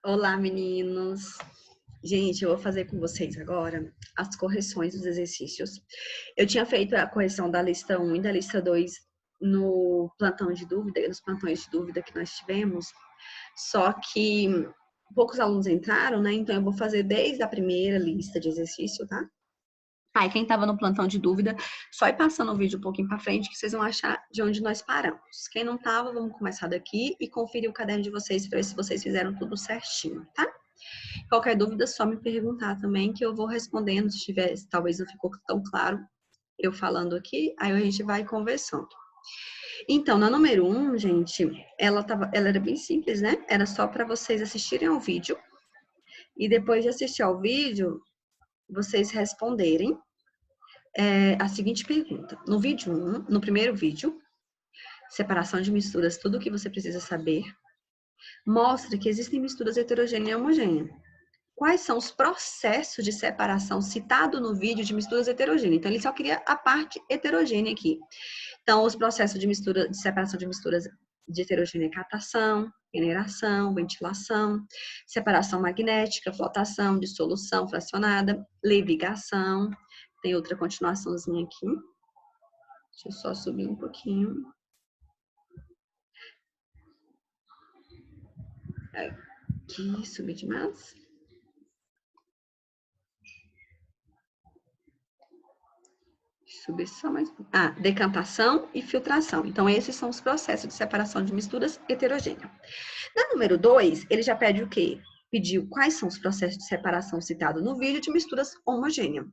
Olá, meninos! Gente, eu vou fazer com vocês agora as correções dos exercícios. Eu tinha feito a correção da lista 1 e da lista 2 no plantão de dúvida, nos plantões de dúvida que nós tivemos, só que poucos alunos entraram, né? Então eu vou fazer desde a primeira lista de exercício, tá? Aí, quem estava no plantão de dúvida, só ir passando o vídeo um pouquinho para frente que vocês vão achar de onde nós paramos. Quem não estava, vamos começar daqui e conferir o caderno de vocês para ver se vocês fizeram tudo certinho, tá? Qualquer dúvida, só me perguntar também que eu vou respondendo. Se tiver, talvez não ficou tão claro eu falando aqui, aí a gente vai conversando. Então, na número 1, gente, ela era bem simples, né? Era só para vocês assistirem ao vídeo e depois de assistir ao vídeo, vocês responderem a seguinte pergunta. No vídeo 1, no primeiro vídeo, separação de misturas, tudo o que você precisa saber, mostra que existem misturas heterogênea e homogênea. Quais são os processos de separação citado no vídeo de misturas heterogêneas? Então, ele só queria a parte heterogênea aqui. Então, os processos de separação de misturas de heterogênea é catação, generação, ventilação, separação magnética, flotação, dissolução fracionada, levigação. Tem outra continuaçãozinha aqui. Deixa eu só subir um pouquinho. Aqui, subir demais. Subir só mais um pouco. Decantação e filtração. Então, esses são os processos de separação de misturas heterogêneas. Na número 2, ele já pede o quê? Pediu quais são os processos de separação citados no vídeo de misturas homogêneas,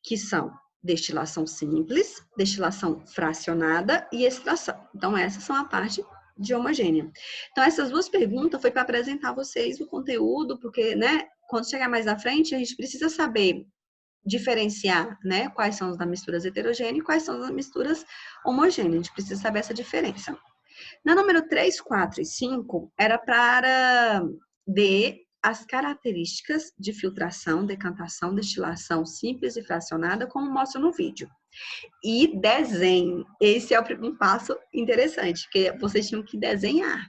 que são destilação simples, destilação fracionada e extração. Então, essas são a parte de homogênea. Então, essas duas perguntas foi para apresentar a vocês o conteúdo, porque, né, quando chegar mais à frente, a gente precisa saber diferenciar, né, quais são as misturas heterogêneas e quais são as misturas homogêneas. A gente precisa saber essa diferença. Na número 3, 4 e 5, era para ver as características de filtração, decantação, destilação simples e fracionada, como mostra no vídeo. E desenho. Esse é um passo interessante, porque vocês tinham que desenhar,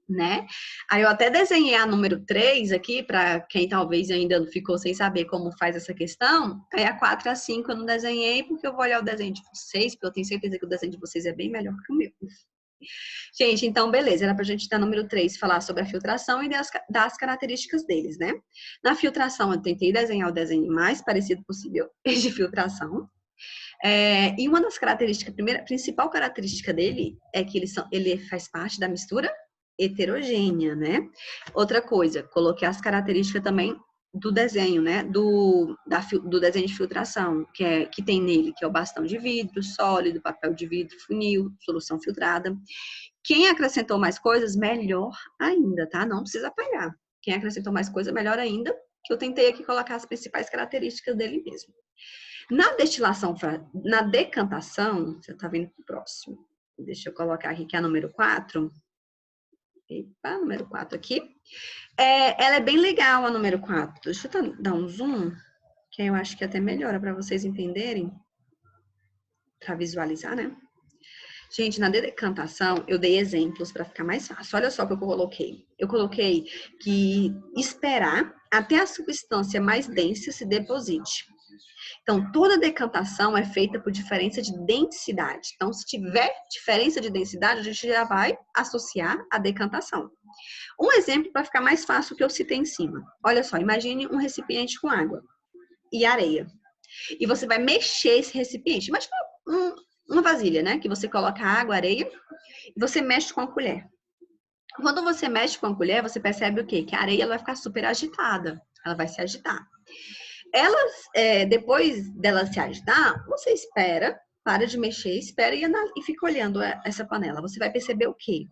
né? Aí eu até desenhei a número 3 aqui, para quem talvez ainda ficou sem saber como faz essa questão. Aí a 4 e a 5 eu não desenhei, porque eu vou olhar o desenho de vocês, porque eu tenho certeza que o desenho de vocês é bem melhor que o meu. Gente, então, beleza, era pra gente dar número 3, falar sobre a filtração e das características deles, né? Na filtração, eu tentei desenhar o desenho mais parecido possível de filtração. E uma das características, principal característica dele é que ele faz parte da mistura heterogênea, né? Outra coisa, coloquei as características também do desenho, né? Do desenho de filtração, que tem nele, que é o bastão de vidro, sólido, papel de vidro, funil, solução filtrada. Quem acrescentou mais coisas, melhor ainda, tá? Não precisa apagar. Quem acrescentou mais coisas, melhor ainda, que eu tentei aqui colocar as principais características dele mesmo. Na decantação, você tá vendo pro próximo. Deixa eu colocar aqui que é a número 4. Epa, número 4 aqui. Ela é bem legal, a número 4. Deixa eu dar um zoom, que eu acho que até melhora para vocês entenderem, para visualizar, né? Gente, na decantação, eu dei exemplos para ficar mais fácil. Olha só o que eu coloquei. Eu coloquei que esperar até a substância mais densa se deposite. Então, toda decantação é feita por diferença de densidade. Então, se tiver diferença de densidade, a gente já vai associar a decantação. Um exemplo para ficar mais fácil que eu citei em cima. Olha só, imagine um recipiente com água e areia. E você vai mexer esse recipiente. Imagina uma vasilha, né? Que você coloca água, areia, e você mexe com a colher. Quando você mexe com a colher, você percebe o quê? Que a areia ela vai ficar super agitada. Ela vai se agitar. Depois dela se agitar, você espera, para de mexer, espera e fica olhando essa panela. Você vai perceber o quê?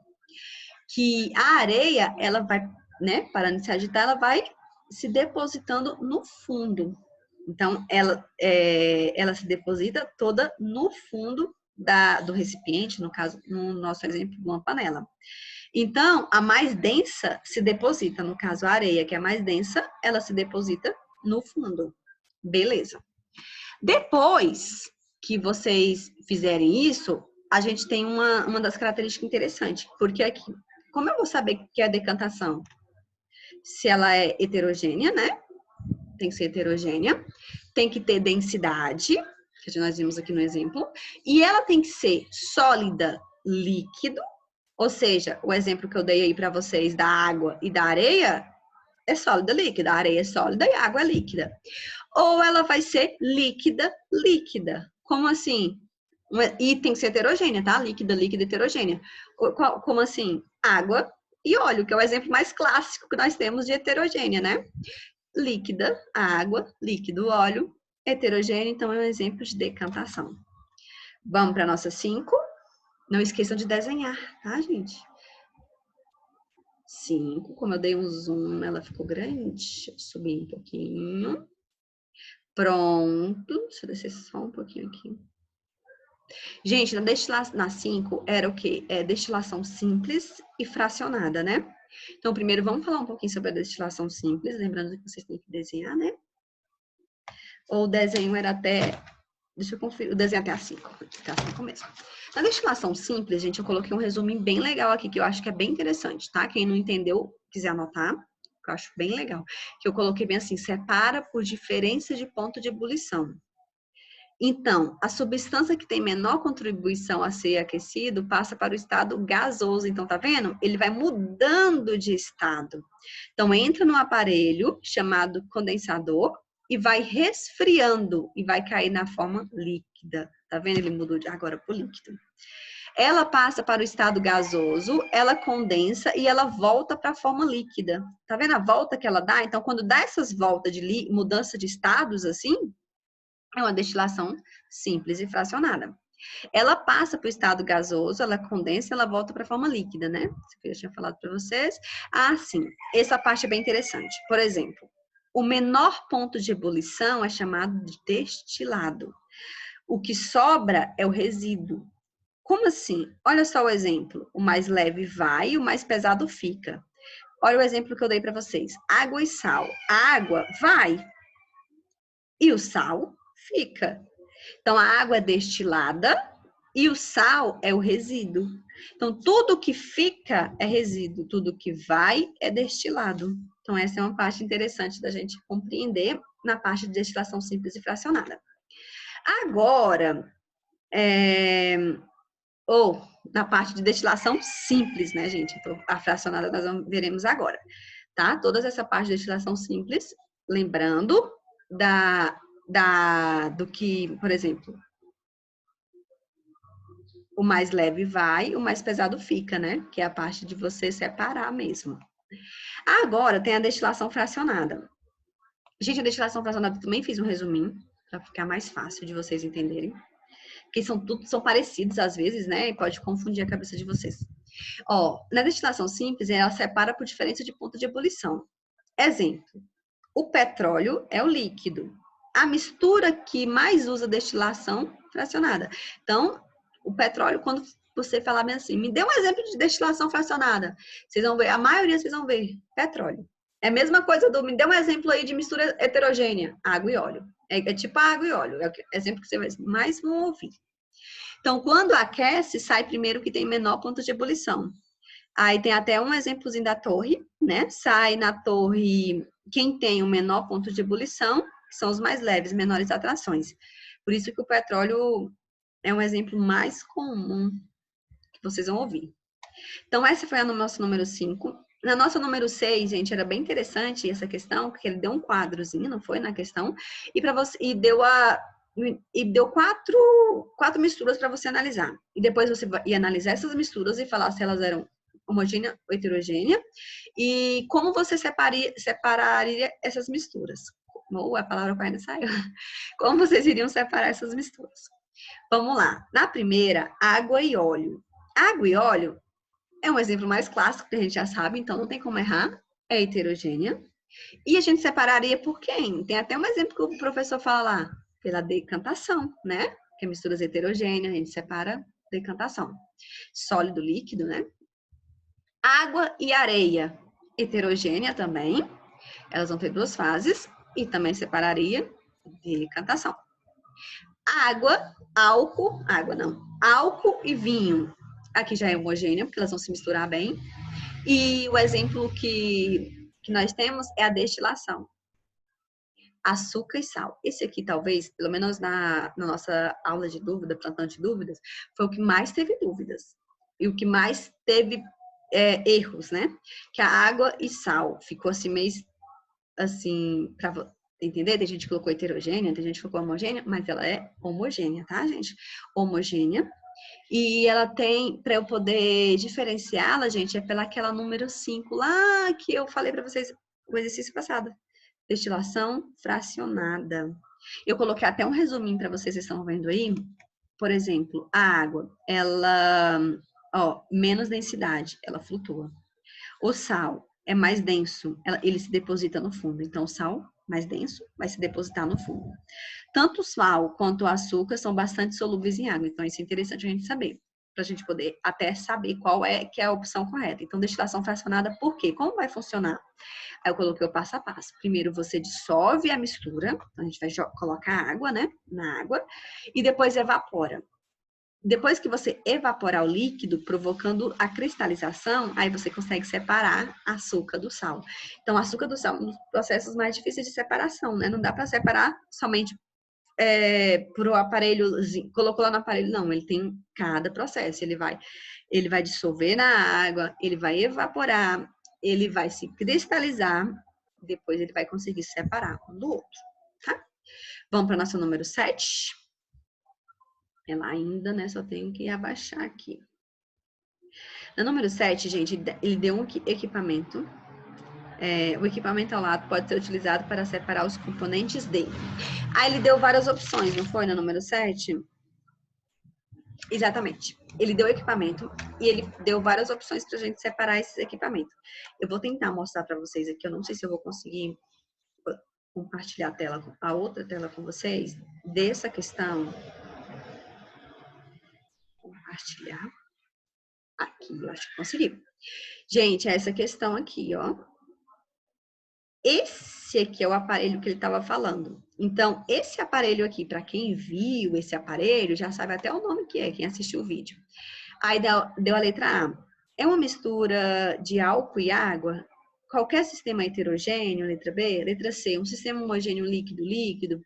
Que a areia, ela vai, né, parando de se agitar, ela vai se depositando no fundo. Então, ela se deposita toda no fundo do recipiente, no caso, no nosso exemplo, de uma panela. Então, a mais densa se deposita, no caso, a areia, que é a mais densa, ela se deposita no fundo. Beleza. Depois que vocês fizerem isso, a gente tem uma das características interessantes, porque aqui, como eu vou saber que é decantação? se ela é heterogênea, né? Tem que ser heterogênea. Tem que ter densidade, que nós vimos aqui no exemplo. E ela tem que ser sólida, líquido. Ou seja, o exemplo que eu dei aí para vocês da água e da areia é sólida, líquida. A areia é sólida e a água é líquida. Ou ela vai ser líquida, líquida. Como assim? E tem que ser heterogênea, tá? Líquida, líquida, heterogênea. Como assim? Água e óleo, que é o exemplo mais clássico que nós temos de heterogênea, né? Líquida, água, líquido, óleo, heterogêneo, então é um exemplo de decantação. Vamos para a nossa 5. Não esqueçam de desenhar, tá, gente? 5, como eu dei um zoom, ela ficou grande. Deixa eu subir um pouquinho. Pronto. Deixa eu descer só um pouquinho aqui. Gente, na 5 era o quê? É destilação simples e fracionada, né? Então, primeiro vamos falar um pouquinho sobre a destilação simples, lembrando que vocês têm que desenhar, né? Ou o desenho era até... Deixa eu conferir, o desenho até a 5. Até a 5 mesmo. Na destilação simples, gente, eu coloquei um resumo bem legal aqui, que eu acho que é bem interessante, tá? Quem não entendeu, quiser anotar, que eu acho bem legal. Que eu coloquei bem assim, separa por diferença de ponto de ebulição. Então, a substância que tem menor contribuição a ser aquecido passa para o estado gasoso. Então, tá vendo? Ele vai mudando de estado. Então, entra no aparelho chamado condensador e vai resfriando e vai cair na forma líquida. Tá vendo? Ele mudou de agora para o líquido. Ela passa para o estado gasoso, ela condensa e ela volta para a forma líquida. Tá vendo a volta que ela dá? Então, quando dá essas voltas de mudança de estados assim, é uma destilação simples e fracionada. Ela passa para o estado gasoso, ela condensa, ela volta para a forma líquida, né? Isso que eu já tinha falado para vocês. Ah, sim. Essa parte é bem interessante. Por exemplo, o menor ponto de ebulição é chamado de destilado. O que sobra é o resíduo. Como assim? Olha só o exemplo. O mais leve vai e o mais pesado fica. Olha o exemplo que eu dei para vocês. Água e sal. A água vai e o sal fica. Então, a água é destilada e o sal é o resíduo. Então, tudo que fica é resíduo, tudo que vai é destilado. Então, essa é uma parte interessante da gente compreender na parte de destilação simples e fracionada. Agora, ou na parte de destilação simples, né, gente? Então, a fracionada nós veremos agora, tá? Toda essa parte de destilação simples, lembrando do que, por exemplo, o mais leve vai, o mais pesado fica, né? Que é a parte de você separar mesmo. Agora tem a destilação fracionada. Gente, a destilação fracionada eu também fiz um resuminho para ficar mais fácil de vocês entenderem. Porque são parecidos às vezes, né? E pode confundir a cabeça de vocês. Ó, na destilação simples, ela separa por diferença de ponto de ebulição. Exemplo: o petróleo é o líquido. A mistura que mais usa destilação fracionada. Então, o petróleo, quando você falar bem assim, me dê um exemplo de destilação fracionada. Vocês vão ver, a maioria vocês vão ver, petróleo. É a mesma coisa me dê um exemplo aí de mistura heterogênea, água e óleo. É tipo água e óleo, é o exemplo que vocês mais vão ouvir. Então, quando aquece, sai primeiro que tem menor ponto de ebulição. Aí tem até um exemplozinho da torre, né? Sai na torre quem tem o menor ponto de ebulição, que são os mais leves, menores atrações. Por isso que o petróleo é um exemplo mais comum que vocês vão ouvir. Então, essa foi a nossa número 5. Na nossa número 6, gente, era bem interessante essa questão, porque ele deu um quadrozinho, não foi, na questão, e deu quatro misturas para você analisar. E depois você ia analisar essas misturas e falar se elas eram homogênea ou heterogênea, e como você separaria essas misturas. Ou a palavra ainda saiu. Como vocês iriam separar essas misturas? Vamos lá. Na primeira, água e óleo. Água e óleo é um exemplo mais clássico que a gente já sabe, então não tem como errar. É heterogênea. E a gente separaria por quem? Tem até um exemplo que o professor fala lá, pela decantação, né? Que é misturas heterogêneas, a gente separa decantação. Sólido, líquido, né? Água e areia, heterogênea também. Elas vão ter duas fases e também separaria decantação. Álcool e vinho. Aqui já é homogêneo, porque elas vão se misturar bem. E o exemplo que que nós temos é a destilação. Açúcar e sal. Esse aqui, talvez, pelo menos na nossa aula de dúvida, plantão de dúvidas, foi o que mais teve dúvidas. E o que mais teve erros, né? Que a água e sal ficou assim, meio assim, pra entender? Tem gente que colocou heterogênea, tem gente que colocou homogênea, mas ela é homogênea, tá, gente? Homogênea. E ela tem, para eu poder diferenciá-la, gente, é pelaquela número 5 lá que eu falei para vocês no exercício passado. Destilação fracionada. Eu coloquei até um resuminho para vocês estão vendo aí. Por exemplo, a água, ela, ó, menos densidade, ela flutua. O sal é mais denso, ele se deposita no fundo. Então, o sal mais denso vai se depositar no fundo. Tanto o sal quanto o açúcar são bastante solúveis em água. Então, isso é interessante a gente saber, para a gente poder até saber qual é que é a opção correta. Então, destilação fracionada, por quê? Como vai funcionar? Aí eu coloquei o passo a passo. Primeiro você dissolve a mistura, então a gente vai colocar água, né, na água, e depois evapora. Depois que você evaporar o líquido, provocando a cristalização, aí você consegue separar açúcar do sal. Então, açúcar do sal é um dos processos mais difíceis de separação, né? Não dá para separar somente por o aparelho, colocou lá no aparelho, não, ele tem cada processo, ele vai dissolver na água, ele vai evaporar, ele vai se cristalizar, depois ele vai conseguir separar um do outro, tá? Vamos para nossa número 7. Ela ainda, né, só tenho que abaixar aqui. Na número 7, gente, ele deu um equipamento. O equipamento ao lado pode ser utilizado para separar os componentes dele. Aí ele deu várias opções, não foi, no número 7? Exatamente. Ele deu equipamento e ele deu várias opções para a gente separar esses equipamentos. Eu vou tentar mostrar para vocês aqui, eu não sei se eu vou conseguir compartilhar a tela, a outra tela com vocês, dessa questão. Compartilhar. Aqui, eu acho que consegui. Gente, essa questão aqui, ó. Esse aqui é o aparelho que ele estava falando. Então, esse aparelho aqui, para quem viu esse aparelho, já sabe até o nome que é, quem assistiu o vídeo. Aí deu a letra A. É uma mistura de álcool e água? Qualquer sistema heterogêneo, letra B. Letra C, um sistema homogêneo líquido-líquido.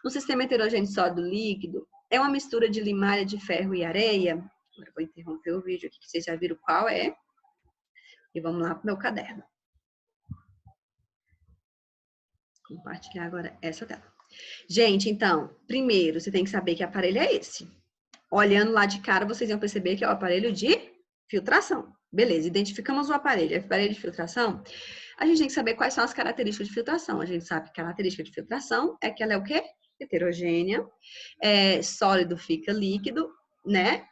Um sistema heterogêneo sólido-líquido. É uma mistura de limalha de ferro e areia? Agora vou interromper o vídeo aqui, que vocês já viram qual é. E vamos lá para o meu caderno. Compartilhar agora essa tela. Gente, então, primeiro, você tem que saber que aparelho é esse. Olhando lá de cara, vocês vão perceber que é o aparelho de filtração. Beleza, identificamos o aparelho. É o aparelho de filtração. A gente tem que saber quais são as características de filtração. A gente sabe que a característica de filtração é que ela é o quê? Heterogênea. Sólido fica líquido, né?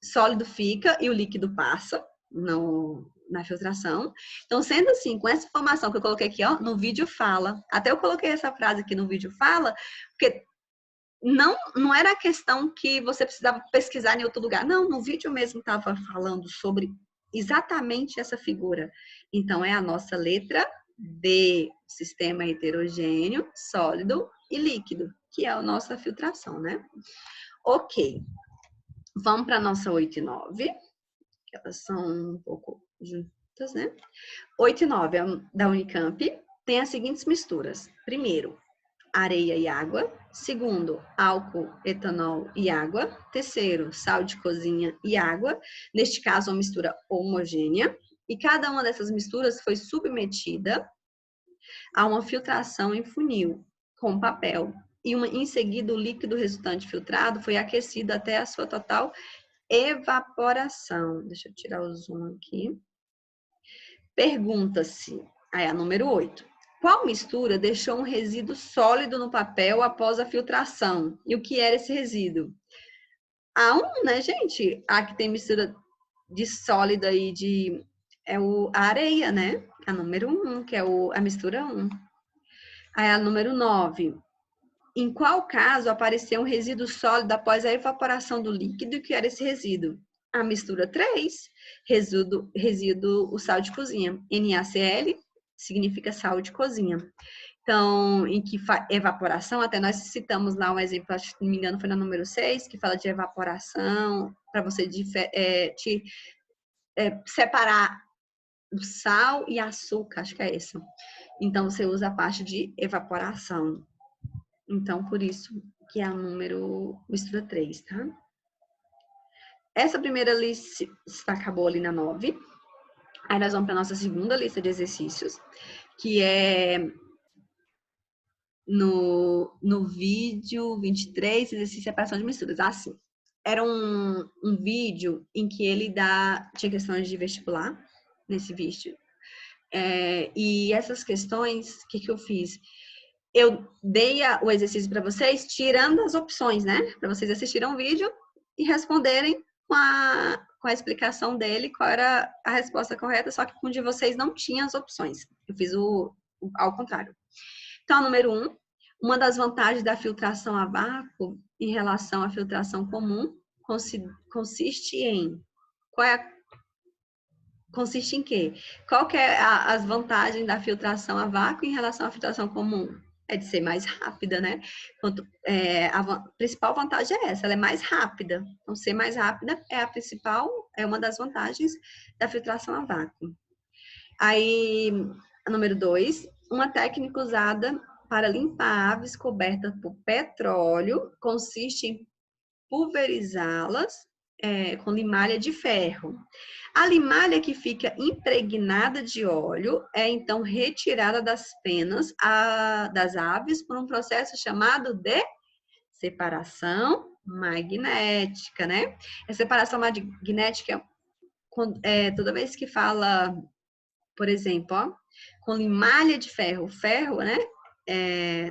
Sólido fica e o líquido passa na filtração. Então, sendo assim, com essa informação que eu coloquei aqui, ó, no vídeo fala. Até eu coloquei essa frase aqui no vídeo fala, porque não era a questão que você precisava pesquisar em outro lugar. Não, no vídeo mesmo estava falando sobre exatamente essa figura. Então, é a nossa letra D, sistema heterogêneo, sólido e líquido, que é a nossa filtração, né? Ok. Vamos para a nossa 8 e 9, que elas são um pouco juntas, né? 8 e 9 da Unicamp tem as seguintes misturas. Primeiro, areia e água. Segundo, álcool, etanol e água. Terceiro, sal de cozinha e água. Neste caso, uma mistura homogênea. E cada uma dessas misturas foi submetida a uma filtração em funil com papel. E em seguida, o líquido resultante filtrado foi aquecido até a sua total evaporação. Deixa eu tirar o zoom aqui. Pergunta-se, aí a número 8. Qual mistura deixou um resíduo sólido no papel após a filtração? E o que era esse resíduo? A 1, né, gente? A que tem mistura de sólido aí a areia, né? A número 1, que é a mistura 1. Aí a número 9. Em qual caso apareceu um resíduo sólido após a evaporação do líquido? E o que era esse resíduo? A mistura 3, resíduo o sal de cozinha. NaCl significa sal de cozinha. Então, em que evaporação, até nós citamos lá um exemplo, acho que, se não me engano, foi na número 6, que fala de evaporação, para você separar o sal e açúcar, acho que é esse. Então, você usa a parte de evaporação. Então, por isso que é a mistura 3, tá? Essa primeira lista acabou ali na 9. Aí nós vamos para a nossa segunda lista de exercícios, que é no vídeo 23, exercício de separação de misturas. Assim, era um vídeo em que ele tinha questões de vestibular, nesse vídeo. E essas questões, o que eu fiz? Eu dei o exercício para vocês, tirando as opções, né? Para vocês assistirem o vídeo e responderem com a explicação dele, qual era a resposta correta, só que com o de vocês não tinha as opções. Eu fiz ao contrário. Então, número 1, uma das vantagens da filtração a vácuo em relação à filtração comum consiste em... Consiste em quê? Qual que é as vantagens da filtração a vácuo em relação à filtração comum? É de ser mais rápida, né? A principal vantagem é essa, ela é mais rápida. Então, ser mais rápida é uma das vantagens da filtração a vácuo. Aí, número 2, uma técnica usada para limpar aves cobertas por petróleo consiste em pulverizá-las com limalha de ferro. A limalha que fica impregnada de óleo é então retirada das penas das aves por um processo chamado de separação magnética, né? A separação magnética toda vez que fala, por exemplo, ó, com limalha de ferro, né?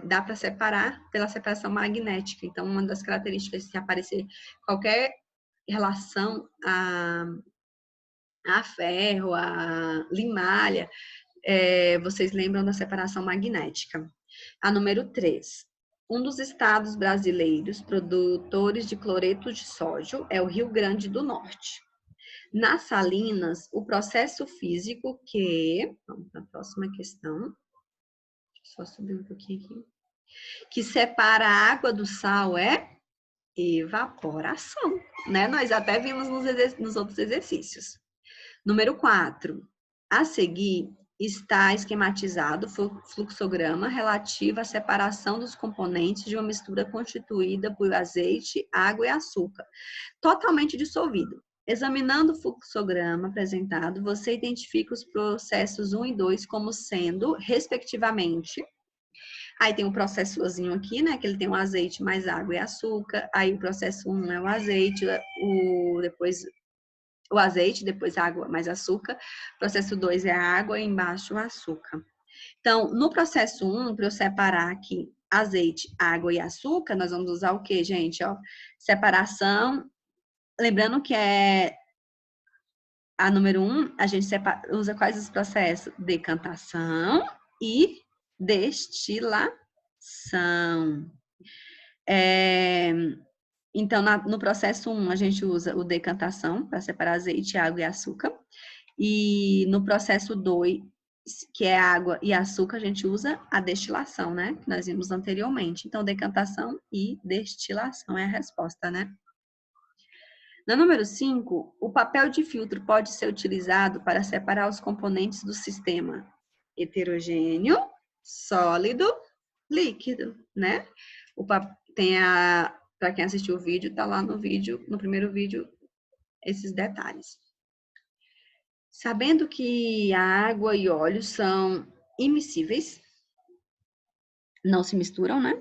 Dá para separar pela separação magnética. Então, uma das características, se aparecer qualquer relação a ferro, a limalha, vocês lembram da separação magnética. A número 3. Um dos estados brasileiros produtores de cloreto de sódio é o Rio Grande do Norte. Nas salinas, o processo físico vamos para a próxima questão. Deixa eu só subir um pouquinho aqui. Que separa a água do sal é evaporação, né? Nós até vimos nos outros exercícios. Número 4. A seguir está esquematizado o fluxograma relativo à separação dos componentes de uma mistura constituída por azeite, água e açúcar, totalmente dissolvido. Examinando o fluxograma apresentado, você identifica os processos 1 e 2 como sendo, respectivamente, aí tem um processozinho aqui, né, que ele tem o azeite mais água e açúcar, aí o processo 1 é o azeite, depois o azeite, depois água mais açúcar, processo 2 é a água e embaixo o açúcar. Então, no processo 1, para eu separar aqui azeite, água e açúcar, nós vamos usar o que, gente? Ó, separação. Lembrando que a número 1, a gente usa quais os processos? Decantação e destilação. Então, no processo 1, a gente usa o decantação para separar azeite, água e açúcar. E no processo 2, que é água e açúcar, a gente usa a destilação, né? Que nós vimos anteriormente. Então, decantação e destilação é a resposta, né? No número 5, o papel de filtro pode ser utilizado para separar os componentes do sistema heterogêneo, sólido, líquido, né? Para quem assistiu o vídeo, tá lá no primeiro vídeo, esses detalhes. Sabendo que a água e óleo são immiscíveis, não se misturam, né?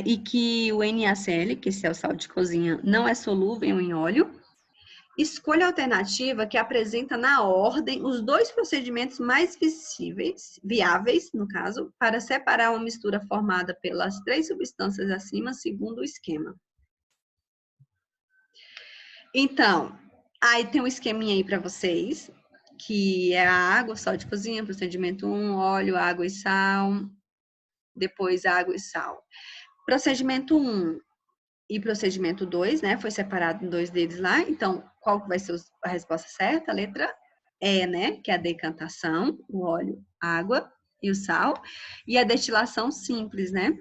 E que o NaCl, que esse é o sal de cozinha, não é solúvel em óleo, escolha a alternativa que apresenta na ordem os dois procedimentos mais viáveis, no caso, para separar uma mistura formada pelas 3 substâncias acima, segundo o esquema. Então, aí tem um esqueminha aí para vocês, que é a água, sal de cozinha, procedimento 1, óleo, água e sal, depois água e sal. Procedimento 1 e procedimento 2, né? Foi separado em 2 deles lá. Então, qual que vai ser a resposta certa? A letra E, né? Que é a decantação, o óleo, a água e o sal. E a destilação simples, né?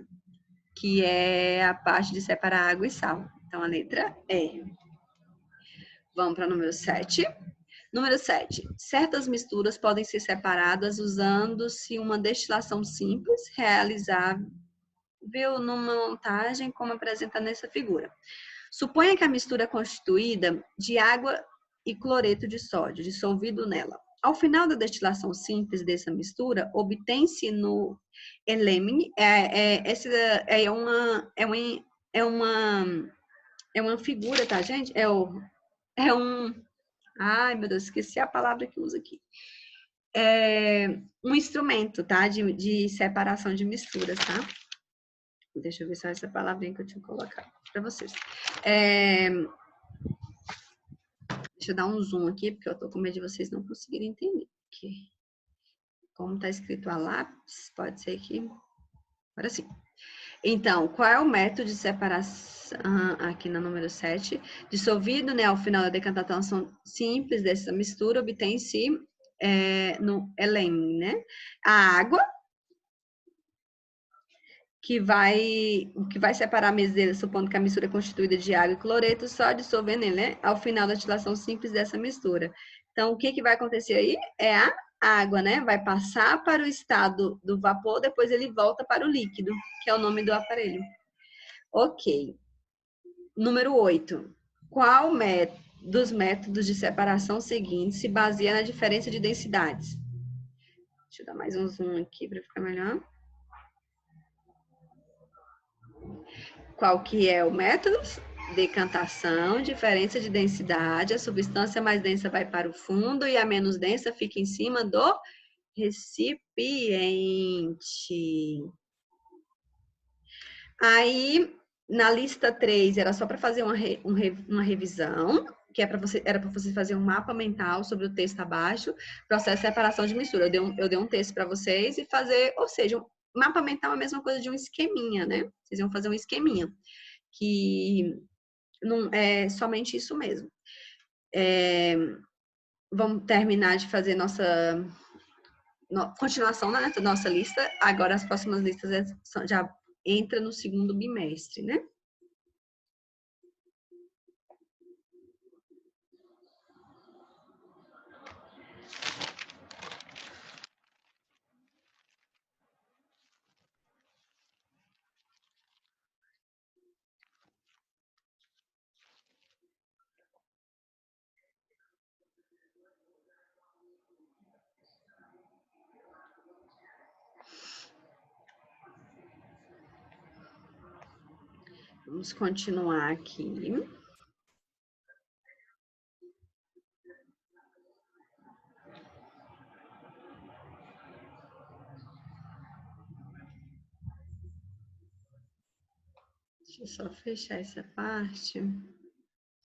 Que é a parte de separar água e sal. Então, a letra E. Vamos para o número 7. Número 7. Certas misturas podem ser separadas usando-se uma destilação simples, realizável numa montagem como apresenta nessa figura. Suponha que a mistura é constituída de água e cloreto de sódio dissolvido nela. Ao final da destilação simples dessa mistura, obtém-se no eleme, é uma figura, tá, gente? É um, ai, meu Deus, esqueci a palavra que usa aqui. É um instrumento, tá, de separação de misturas, tá? Deixa eu ver só essa palavrinha que eu tinha colocado para vocês. Deixa eu dar um zoom aqui, porque eu tô com medo de vocês não conseguirem entender. Porque, como tá escrito a lápis, pode ser que... Agora sim. Então, qual é o método de separação, aqui no número 7, dissolvido, né, ao final da decantação simples dessa mistura, obtém-se no eleme, né, a água, que vai separar a meseira, supondo que a mistura é constituída de água e cloreto, só dissolvendo ele, né, ao final da destilação simples dessa mistura. Então, o que vai acontecer aí? É a água, né, vai passar para o estado do vapor, depois ele volta para o líquido, que é o nome do aparelho. Ok. Número 8. Qual dos métodos de separação seguintes se baseia na diferença de densidades? Deixa eu dar mais um zoom aqui para ficar melhor. Qual que é o método? Decantação, diferença de densidade, a substância mais densa vai para o fundo e a menos densa fica em cima do recipiente. Aí, na lista 3, era só para fazer uma revisão, que era para você fazer um mapa mental sobre o texto abaixo, processo de separação de mistura. Eu dei um texto para vocês e fazer, ou seja, mapa mental é a mesma coisa de um esqueminha, né? Vocês iam fazer um esqueminha, que não é somente isso mesmo. Vamos terminar de fazer continuação da nossa lista. Agora as próximas listas já entra no segundo bimestre, né? Vamos continuar aqui. Deixa eu só fechar essa parte.